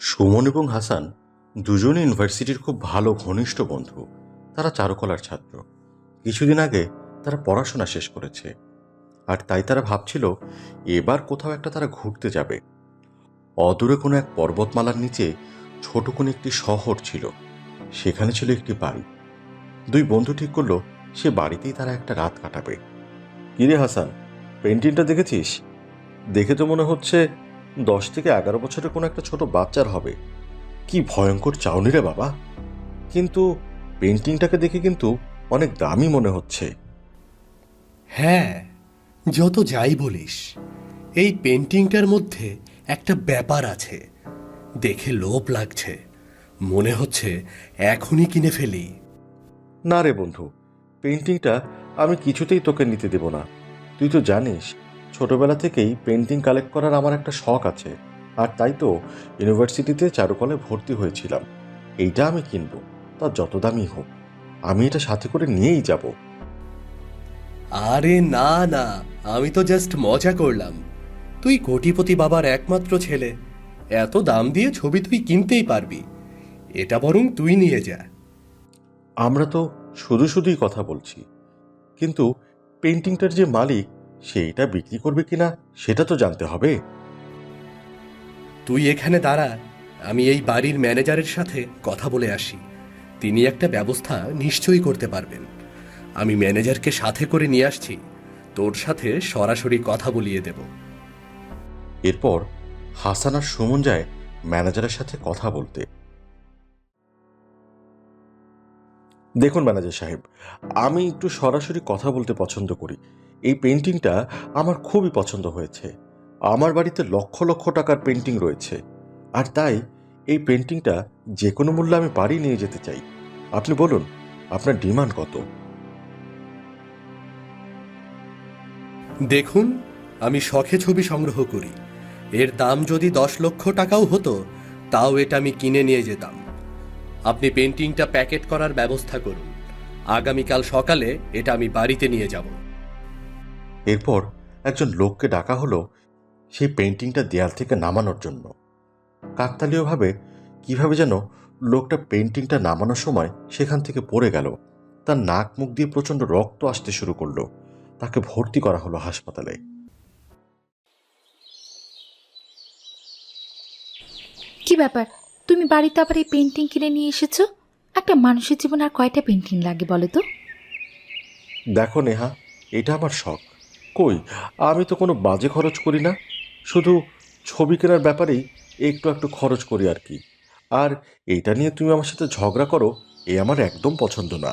সুমন এবং হাসান দুজনে ইউনিভার্সিটির খুব ভালো ঘনিষ্ঠ বন্ধু। তারা চারুকলার ছাত্র। কিছুদিন আগে তারা পড়াশোনা শেষ করেছে, আর তাই তারা ভাবছিল এবার কোথাও একটা তারা ঘুরতে যাবে। অদূরে কোনো এক পর্বতমালার নিচে ছোট কোনো একটি শহর ছিল, সেখানে ছিল একটি বাড়ি। দুই বন্ধু ঠিক করলো সে বাড়িতেই তারা একটা রাত কাটাবে। কিরে হাসান, পেন্টিংটা দেখেছিস? দেখে তো মনে হচ্ছে 10 থেকে 11 বছরের কোনো একটা ছোট বাচ্চার হবে। কি ভয়ঙ্কর চাউনি রে বাবা! কিন্তু পেন্টিংটাকে দেখে কিন্তু অনেক দামি মনে হচ্ছে। হ্যাঁ, যত যাই বলিস, এই পেন্টিংটার মধ্যে একটা ব্যাপার আছে। দেখে লোভ লাগছে, মনে হচ্ছে এখনই কিনে ফেলি। না রে বন্ধু, পেন্টিংটা আমি কিছুতেই তোকে নিতে দেব না। তুই তো জানিস ছোটবেলা থেকেই পেন্টিং কালেক্ট করার আমার একটা শখ আছে, আর তাই তো ইউনিভার্সিটিতে চারুকলায় ভর্তি হয়েছিলাম। এইটা আমি কিনবো, তা যত দামি হোক। আমি এটা সাথে করে নিয়েই যাব। আরে না না, আমি তো জাস্ট মজা করলাম। তুই কোটিপতি বাবার একমাত্র ছেলে, এত দাম দিয়ে ছবি তুই কিনতেই পারবি। এটা বরং তুই নিয়ে যা। আমরা তো শুধু শুধুই কথা বলছি, কিন্তু পেন্টিংটার যে মালিক সেইটা বিক্রি করবে কিনা সেটা তো জানতে হবে। তুই এখানে দাঁড়া, আমি এই বাড়ির ম্যানেজারের সাথে কথা বলে আসি। তিনি একটা ব্যবস্থা নিশ্চয়ই করতে পারবেন। আমি ম্যানেজারকে সাথে করে নিয়ে আসছি, তোর সাথে সরাসরি কথা বলিয়ে দেব। এরপর হাসান আর সুমন যায় ম্যানেজারের সাথে কথা বলতে। দেখুন ম্যানেজার সাহেব, আমি একটু সরাসরি কথা বলতে পছন্দ করি। এই পেন্টিংটা আমার খুবই পছন্দ হয়েছে। আমার বাড়িতে লক্ষ লক্ষ টাকার পেন্টিং রয়েছে, আর তাই এই পেন্টিংটা যে কোনো মূল্যে আমি বাড়ি নিয়ে যেতে চাই। আপনি বলুন আপনার ডিমান্ড কত? দেখুন, আমি শখে ছবি সংগ্রহ করি। এর দাম যদি 10 লক্ষ টাকাও হতো, তাও এটা আমি কিনে নিয়ে যেতাম। আপনি পেন্টিংটা প্যাকেট করার ব্যবস্থা করুন। আগামীকাল সকালে এটা আমি বাড়িতে নিয়ে যাব। এরপর একজন লোককে ডাকা হলো সেই পেন্টিংটা দেয়াল থেকে নামানোর জন্য। কাকতালীয়ভাবে কিভাবে যেন লোকটা পেন্টিংটা নামানোর সময় সেখান থেকে পড়ে গেল। তার নাক মুখ দিয়ে প্রচণ্ড রক্ত আসতে শুরু করলো। তাকে ভর্তি করা হলো হাসপাতালে। কি ব্যাপার, তুমি বাড়িতে আবার এই পেন্টিং কিনে নিয়ে এসেছো? একটা মানুষের জীবন আর কয়টা পেন্টিং লাগে বলো তো? দেখো নেহা, এটা আমার শখ। কই, আমি তো কোনো বাজে খরচ করি না। শুধু ছবি কেনার ব্যাপারেই একটু একটু খরচ করি আর কি। আর এইটা নিয়ে তুমি আমার সাথে ঝগড়া করো, এ আমার একদম পছন্দ না।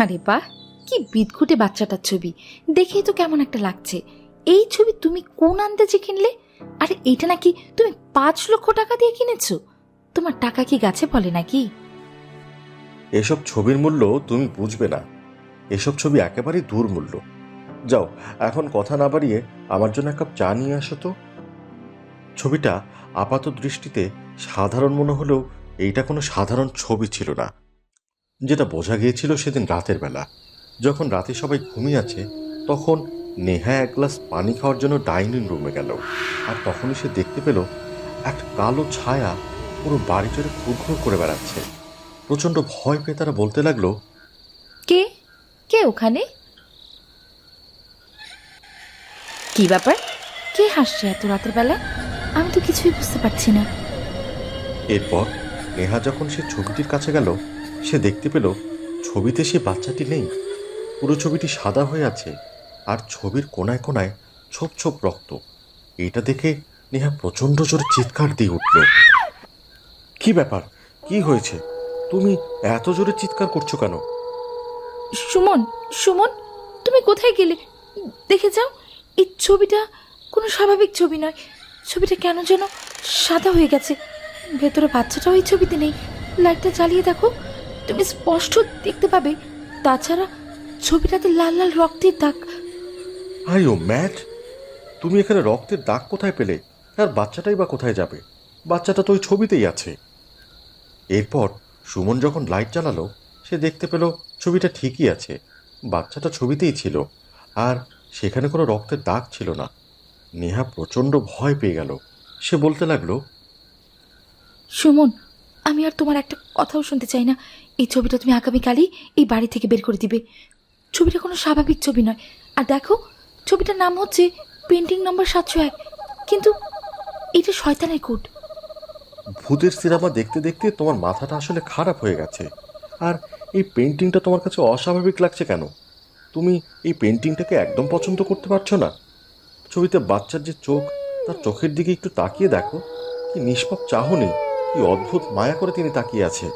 আরে বাহ, কি বিদঘুটে বাচ্চাটার ছবি! দেখেই তো কেমন একটা লাগছে। এই ছবি তুমি কোন আন্দাজে কিনলে? আরে এইটা নাকি তুমি 5 লক্ষ টাকা দিয়ে কিনেছো? তোমার টাকা কি গাছে ফলে নাকি? এসব ছবির মূল্য তুমি বুঝবে না। এসব ছবি একেবারেই দুর্মূল্য। যাও, এখন কথা না বাড়িয়ে আমার জন্য এক কাপ চা নিয়ে আসো তো। ছবিটা আপাত দৃষ্টিতে সাধারণ মনে হলেও এইটা কোনো সাধারণ ছবি ছিল না। যেটা বোঝা গিয়েছিল সেদিন রাতের বেলা, যখন রাতে সবাই ঘুমিয়ে আছে, তখন নেহা এক গ্লাস পানি খাওয়ার জন্য ডাইনিং রুমে গেল। আর তখনই সে দেখতে পেল একটা কালো ছায়া পুরো বাড়ি জুড়ে ঘুরঘুর করে বেড়াচ্ছে। প্রচণ্ড ভয় পেয়ে তারা বলতে লাগলো, কে কে ওখানে? কি ব্যাপার? কে হাসছে এত রাতের বেলা? আমি তো কিছুই বুঝতে পারছি না। এরপর নেহা যখন সে ছবিটির কাছে গেল, সে দেখতে পেল ছবিতে সে বাচ্চাটি নেই। পুরো ছবিটি সাদা হয়ে আছে, আর ছবির কোনায় কোনায় ছোপ ছোপ রক্ত। এটা দেখে নেহা প্রচণ্ড জোরে চিৎকার দিয়ে উঠল। কি ব্যাপার, কি হয়েছে? তুমি এত জোরে চিৎকার করছো কেন? সুমন, সুমন, তুমি কোথায় গেলে? দেখে যাও, এই ছবিটা কোনো স্বাভাবিক ছবি নয়। ছবিটা কেন যেন সাদা হয়ে গেছে। ভেতরে বাচ্চাটাও এই ছবিতে নেই। লাইটটা জ্বালিয়ে দেখো, তুমি স্পষ্ট দেখতে পাবে। তাছাড়া ছবিটাতে লাল লাল রক্তের দাগ। আই ও ম্যাড! তুমি এখানে রক্তের দাগ কোথায় পেলে? আর বাচ্চাটাই বা কোথায় যাবে? বাচ্চাটা তো ওই ছবিতেই আছে। এরপর সুমন যখন লাইট জ্বালালো, সে দেখতে পেল ছবিটা ঠিকই আছে। বাচ্চাটা ছবিতেই ছিল, আর সেখানে কোনো রক্তের দাগ ছিল না। নেহা প্রচণ্ড ভয় পেয়ে গেল। সে বলতে লাগলো, সুমন, আমি আর তোমার একটা কথাও শুনতে চাই না। এই ছবিটা তুমি আগামীকালই এই বাড়ি থেকে বের করে দিবে। ছবিটা কোনো স্বাভাবিক ছবি নয়। আর দেখো, ছবিটার নাম হচ্ছে পেন্টিং নম্বর 701, কিন্তু এটা শয়তানের কোড। ভূতের সিনেমা দেখতে দেখতে তোমার মাথাটা আসলে খারাপ হয়ে গেছে। আর এই পেন্টিংটা তোমার কাছে অস্বাভাবিক লাগছে কেন? তুমি এই পেন্টিংটাকে একদম পছন্দ করতে পারছো না? ছবিতে বাচ্চার যে চোখ, তার চোখের দিকে একটু তাকিয়ে দেখো। কি নিষ্পাপ চাহনি, কি অদ্ভুত মায়া করে তিনি তাকিয়ে আছে।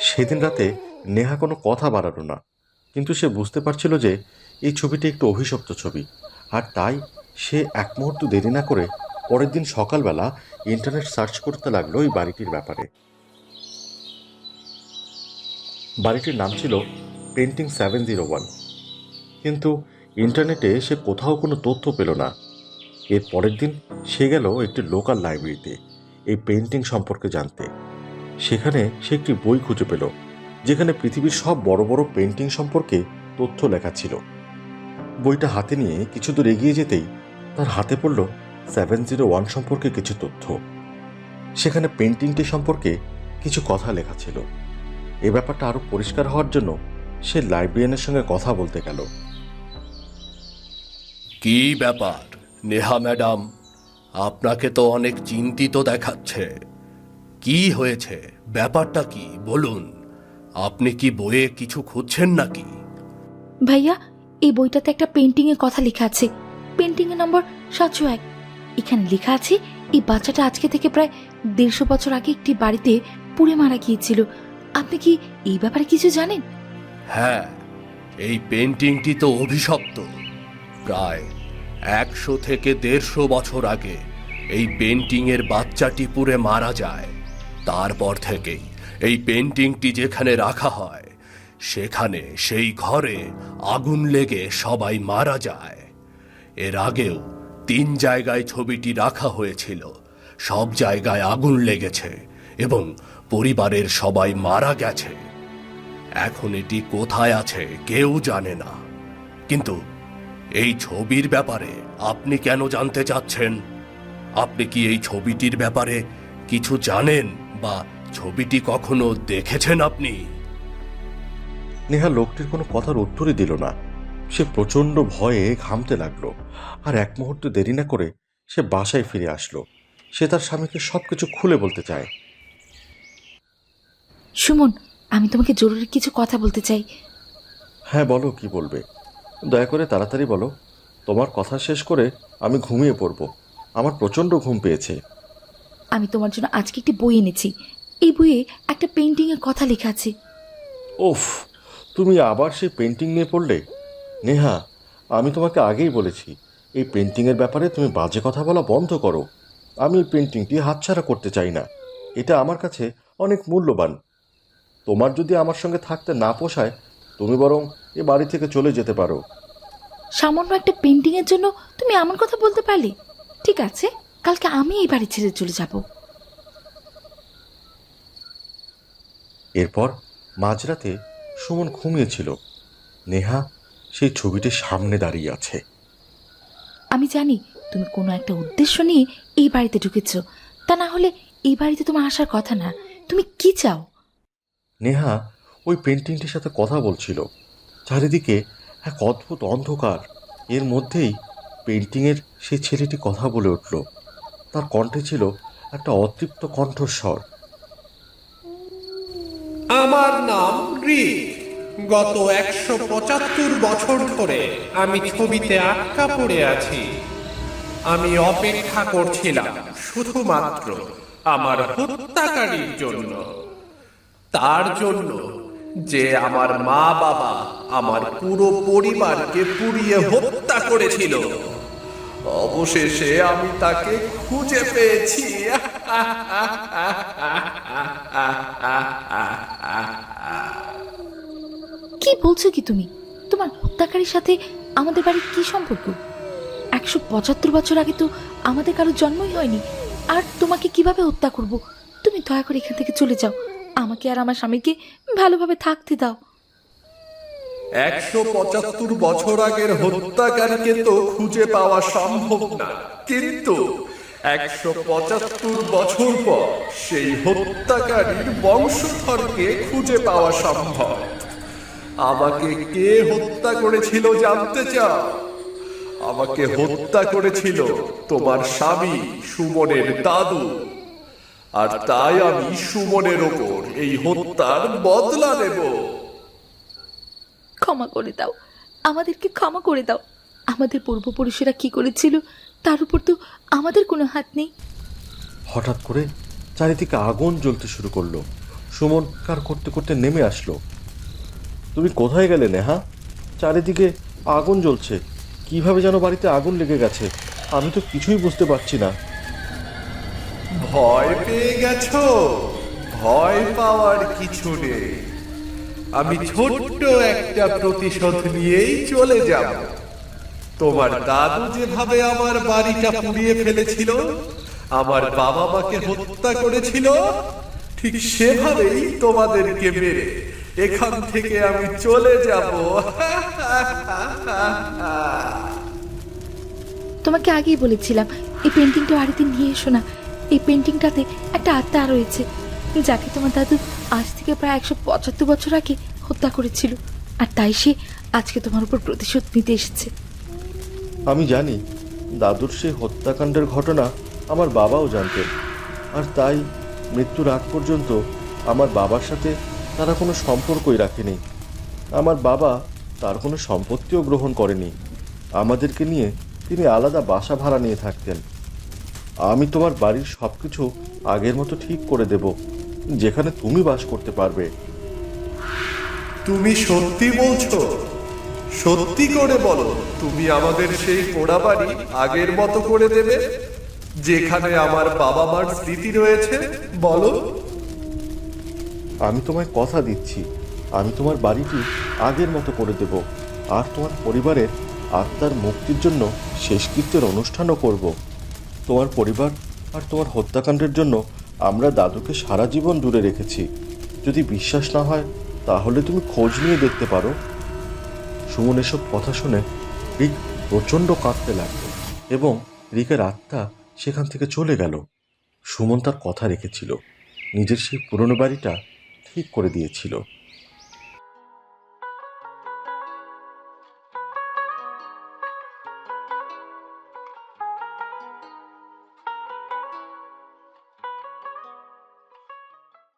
সেদিন রাতে নেহা কোনো কথা বাড়ালো না, কিন্তু সে বুঝতে পারছিল যে এই ছবিটি একটু অভিশপ্ত ছবি। আর তাই সে এক মুহূর্ত দেরি না করে পরের দিন সকালবেলা ইন্টারনেট সার্চ করতে লাগলো এই বাড়িটির ব্যাপারে। বাড়িটির নাম ছিল পেন্টিং 701, কিন্তু ইন্টারনেটে সে কোথাও কোনো তথ্য পেল না। এর পরের দিন সে গেল একটি লোকাল লাইব্রেরিতে এই পেন্টিং সম্পর্কে জানতে। সেখানে সে একটি বই খুঁজে পেল, যেখানে পৃথিবীর সব বড় বড় পেন্টিং সম্পর্কে তথ্য লেখা ছিল। বইটা হাতে নিয়ে কিছু দূর এগিয়ে যেতেই তার হাতে পড়ল 701 সম্পর্কে কিছু তথ্য। সেখানে পেন্টিংটি সম্পর্কে কিছু কথা লেখা ছিল। এ ব্যাপারটা আরো পরিষ্কার হওয়ার জন্য সে লাইব্রেরিয়ানের সঙ্গে কথা বলতে গেল। কি ব্যাপার নেহা ম্যাডাম, আপনাকে তো অনেক চিন্তিত দেখাচ্ছে। কি হয়েছে, ব্যাপারটা কি বলুন? আপনি কি বইয়ে কিছু খুঁজছেন নাকি? ভাইয়া, এই বইটাতে একটা পেন্টিংয়ের কথা লেখা আছে। পেন্টিংয়ের নম্বর 701। এখানে লেখা আছে এই বাচ্চাটা আজকে থেকে প্রায় 150 বছর আগে একটি বাড়িতে পুড়ে মারা গিয়েছিল। আপনি কি এই ব্যাপারে কিছু জানেন? হ্যাঁ, এই পেন্টিংটি তো অভিশপ্ত। প্রায় 100 থেকে 150 বছর আগে এই পেন্টিংয়ের বাচ্চাটি পুড়ে মারা যায়। তারপর থেকেই এই পেন্টিংটি যেখানে রাখা হয় সেখানে সেই ঘরে আগুন লেগে সবাই মারা যায়। এর আগেও 3 জায়গায় ছবিটি রাখা হয়েছিল, সব জায়গায় আগুন লেগেছে এবং পরিবারের সবাই মারা গেছে। এখন এটি কোথায় আছে কেউ জানে না। কিন্তু এই ছবির ব্যাপারে আপনি কেন জানতে চাচ্ছেন? আপনি কি এই ছবিটির ব্যাপারে কিছু জানেন বা ছবিটি কখনো দেখেছেন আপনি? নেহা লোকটির কোনো কথার উত্তরই দিল না। সে প্রচণ্ড ভয়ে ঘামতে লাগলো। আর এক মুহূর্ত দেরি না করে সে বাসায় ফিরে আসলো। সে তার স্বামীকে সবকিছু খুলে বলতে চায়। সুমন, আমি তোমাকে জরুরি কিছু কথা বলতে চাই। হ্যাঁ বলো, কি বলবে? দয়া করে তাড়াতাড়ি বলো। তোমার কথা শেষ করে আমি ঘুমিয়ে পড়ব। আমার প্রচণ্ড ঘুম পেয়েছে। আমি তোমার জন্য আজকে একটি বই এনেছি। এই বইয়ে একটা পেন্টিংয়ের কথা লেখা আছে। ওফ, তুমি আবার সেই পেন্টিং নিয়ে পড়লে? নেহা, আমি তোমাকে আগেই বলেছি এই পেন্টিংয়ের ব্যাপারে তুমি বাজে কথা বলা বন্ধ করো। আমি এই পেন্টিংটি হাতছাড়া করতে চাই না। এটা আমার কাছে অনেক মূল্যবান। তোমার যদি আমার সঙ্গে থাকতে না পোষায়, তুমি বরং এ বাড়ি থেকে চলে যেতে পারো। সামান্য একটা পেন্টিংয়ের জন্য তুমি এমন কথা বলতে পারলে? ঠিক আছে, কালকে আমি এই বাড়ি ছেড়ে চলে যাব। এরপর মাঝরাতে সুমন ঘুমিয়েছিল। নেহা সেই ছবিটির সামনে দাঁড়িয়ে আছে। আমি জানি তুমি কোনো একটা উদ্দেশ্য নিয়ে এই বাড়িতে ঢুকেছ। তা না হলে এই বাড়িতে তোমার আসার কথা না। তুমি কি চাও? নেহা ওই পেন্টিংটির সাথে কথা বলছিল। চারিদিকে এক অদ্ভুত অন্ধকার। এর মধ্যেই পেন্টিংয়ের সেই ছেলেটি কথা বলে উঠল। তার কণ্ঠে ছিল একটা অতৃপ্ত কণ্ঠস্বর। আমার নাম রিক। গত 175 বছর ধরে আমি ছবিতে আটকা পড়ে আছি। আমি অপেক্ষা করছিলাম শুধুমাত্র আমার হত্যাকারীর জন্য, তার জন্য যে আমার মা বাবা আমার পুরো পরিবারকে পুড়িয়ে হত্যা করেছিল। অবশেষে আমি তাকে খুঁজে পেয়েছি। কি বলছো কি তুমি? তোমার হত্যাকারীর সাথে আমাদের বাড়ির কি সম্পর্ক? 175 বছর আগে তো আমাদের কারোর জন্মই হয়নি। আর তোমাকে কিভাবে হত্যা করব? তুমি দয়া করে এখান থেকে চলে যাও। আমাকে আর আমার স্বামীকে ভালোভাবে থাকতে দাও। 175 বছর আগের হত্যাকারীকে তো খুঁজে পাওয়া সম্ভব না, কিন্তু 175 বছর পর সেই হত্যাকারীর বংশধরকে খুঁজে পাওয়া সম্ভব। আমাকে কে হত্যা করেছিল জানতে চাও? আমাকে হত্যা করেছিল তোমার স্বামী সুমনের দাদু, আর তাই আমি সুমনের ওপর এই হত্যার বদলা নেব। ক্ষমা করে দাও, আমাদেরকে ক্ষমা করে দাও। আমাদের পূর্বপুরুষেরা কি করেছিল তার উপর তো আমাদের কোনো হাত নেই। হঠাৎ করে চারিদিকে আগুন জ্বলতে শুরু করলো। সুমন কার করতে করতে নেমে আসলো। তুমি কোথায় গেলে নেহা? চারিদিকে আগুন জ্বলছে, কিভাবে যেন বাড়িতে আগুন লেগে গেছে, আমি তো কিছুই বুঝতে পারছি না। ভয় পেয়ে গেছো? ভয় পাওয়ার কিছু নেই। আমি ছোট্ট একটা প্রতিশোধ নিয়েই চলে যাব। তোমার দাদু যেভাবে আমার বাড়িটা পুড়িয়ে ফেলেছিল, আমার বাবা মাকে হত্যা করেছিল, ঠিক সেভাবেই তোমাদেরকে মেরে এখান থেকে আমি চলে যাব। তোমাকে আগেই বলেছিলাম এই পেন্টিংটা বাড়িতে নিয়ে এসো না। এই পেন্টিংটাতে একটা আত্মা রয়েছে, যাকে তোমার দাদু আজ থেকে প্রায় 175 বছর আগে হত্যা করেছিল, আর তাই সে আজকে তোমার উপর প্রতিশোধ নিতে এসেছে। আমি জানি দাদুর সেই হত্যাকাণ্ডের ঘটনা আমার বাবাও জানতেন, আর তাই মৃত্যুর আগ পর্যন্ত আমার বাবার সাথে তারা কোনো সম্পর্কই রাখেনি। আমার বাবা তার কোনো সম্পত্তিও গ্রহণ করেনি। আমাদেরকে নিয়ে তিনি আলাদা বাসা ভাড়া নিয়ে থাকতেন। আমি তোমার বাড়ির সব কিছু আগের মতো ঠিক করে দেব, যেখানে তুমি বাস করতে পারবে। তুমি সত্যি বলছো? সত্যি করে বলো, তুমি আমাদের সেই পোড়া বাড়ি আগের মতো করে দেবে, যেখানে আমার বাবা মার স্মৃতি রয়েছে? বলো। আমি তোমায় কথা দিচ্ছি, আমি তোমার বাড়িটি আগের মতো করে দেব, আর তোমার পরিবারের আত্মার মুক্তির জন্য শেষকৃত্যের অনুষ্ঠানও করব। তোমার পরিবার আর তোমার হত্যাকাণ্ডের জন্য আমরা দাদুকে সারা জীবন দূরে রেখেছি। যদি বিশ্বাস না হয় তাহলে তুমি খোঁজ নিয়ে দেখতে পারো। সুমন এসব কথা শুনে রিক প্রচণ্ড কাঁদতে লাগলো এবং রিকের আত্মা সেখান থেকে চলে গেল। সুমন তার কথা রেখেছিল, নিজের সেই পুরনো বাড়িটা ঠিক করে দিয়েছিল।